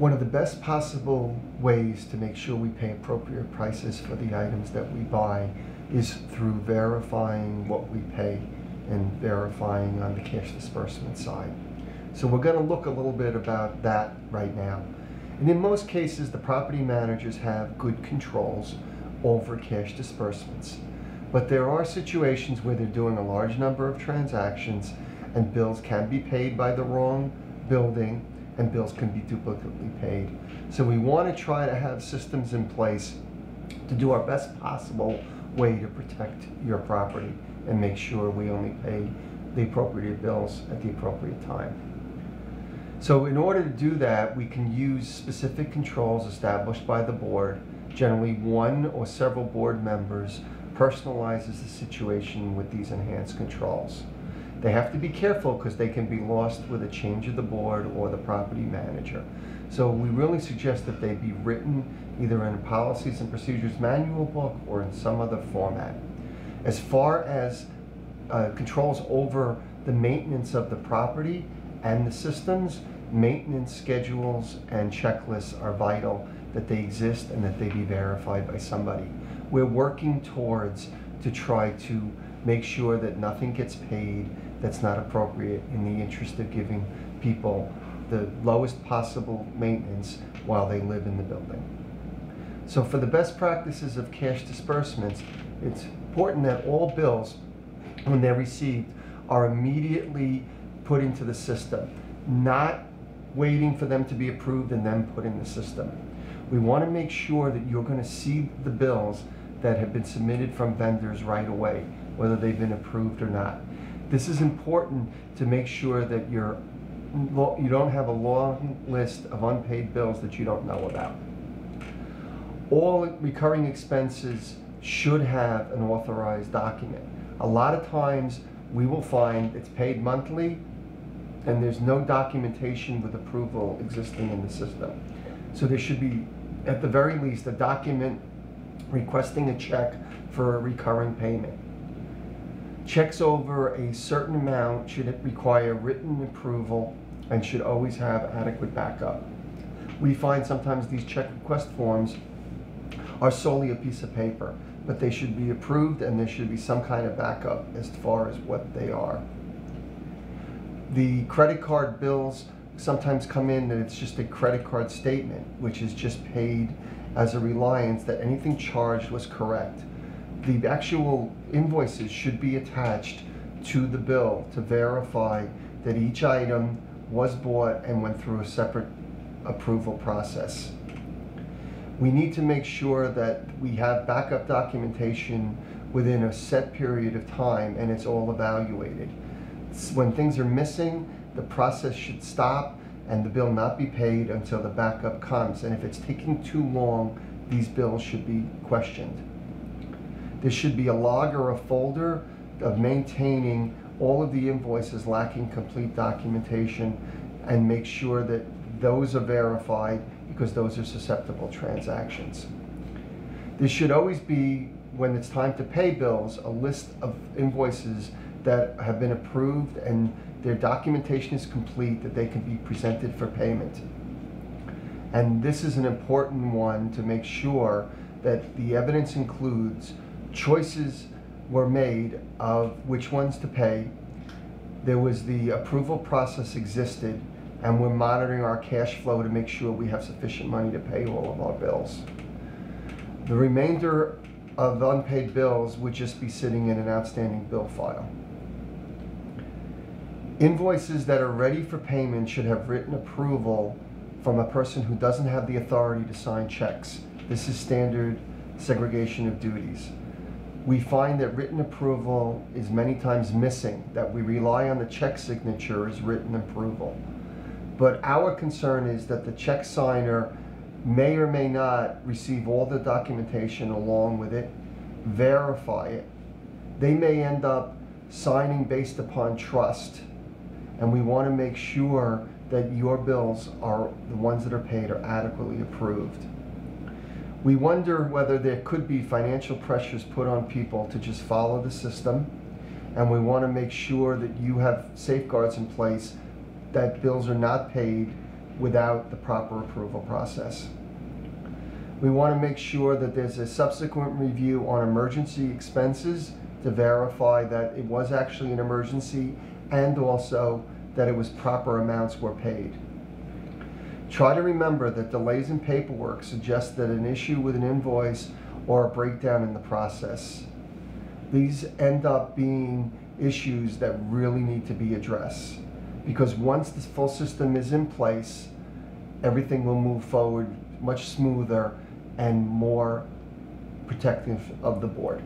One of the best possible ways to make sure we pay appropriate prices for the items that we buy is through verifying what we pay and verifying on the cash disbursement side. So we're going to look a little bit about that right now. And in most cases, the property managers have good controls over cash disbursements. But there are situations where they're doing a large number of transactions and bills can be paid by the wrong building and bills can be duplicately paid. So we want to try to have systems in place to do our best possible way to protect your property and make sure we only pay the appropriate bills at the appropriate time. So in order to do that, we can use specific controls established by the board. Generally, one or several board members personalizes the situation with these enhanced controls. They have to be careful because they can be lost with a change of the board or the property manager. So we really suggest that they be written either in a policies and procedures manual book or in some other format. As far as controls over the maintenance of the property and the systems, maintenance schedules and checklists are vital that they exist and that they be verified by somebody. We're working towards to try to make sure that nothing gets paid that's not appropriate in the interest of giving people the lowest possible maintenance while they live in the building. So for the best practices of cash disbursements, it's important that all bills, when they're received, are immediately put into the system, not waiting for them to be approved and then put in the system. We want to make sure that you're going to see the bills that have been submitted from vendors right away, whether they've been approved or not. This is important to make sure that you don't have a long list of unpaid bills that you don't know about. All recurring expenses should have an authorized document. A lot of times we will find it's paid monthly and there's no documentation with approval existing in the system. So there should be, at the very least, a document requesting a check for a recurring payment. Checks over a certain amount should require written approval and should always have adequate backup. We find sometimes these check request forms are solely a piece of paper, but they should be approved and there should be some kind of backup as far as what they are. The credit card bills sometimes come in and it's just a credit card statement, which is just paid as a reliance that anything charged was correct. The actual invoices should be attached to the bill to verify that each item was bought and went through a separate approval process. We need to make sure that we have backup documentation within a set period of time and it's all evaluated. When things are missing, the process should stop and the bill not be paid until the backup comes. And if it's taking too long, these bills should be questioned. There should be a log or a folder of maintaining all of the invoices lacking complete documentation and make sure that those are verified because those are susceptible transactions. There should always be, when it's time to pay bills, a list of invoices that have been approved and their documentation is complete, that they can be presented for payment. And this is an important one to make sure that the evidence includes choices were made of which ones to pay. There was the approval process existed and we're monitoring our cash flow to make sure we have sufficient money to pay all of our bills. The remainder of unpaid bills would just be sitting in an outstanding bill file. Invoices that are ready for payment should have written approval from a person who doesn't have the authority to sign checks. This is standard segregation of duties. We find that written approval is many times missing, that we rely on the check signature as written approval. But our concern is that the check signer may or may not receive all the documentation along with it, verify it. They may end up signing based upon trust, and we want to make sure that your bills are the ones that are paid are adequately approved. We wonder whether there could be financial pressures put on people to just follow the system, and we want to make sure that you have safeguards in place that bills are not paid without the proper approval process. We want to make sure that there's a subsequent review on emergency expenses to verify that it was actually an emergency and also that it was proper amounts were paid. Try to remember that delays in paperwork suggest that an issue with an invoice or a breakdown in the process. These end up being issues that really need to be addressed, because once the full system is in place, everything will move forward much smoother and more protective of the board.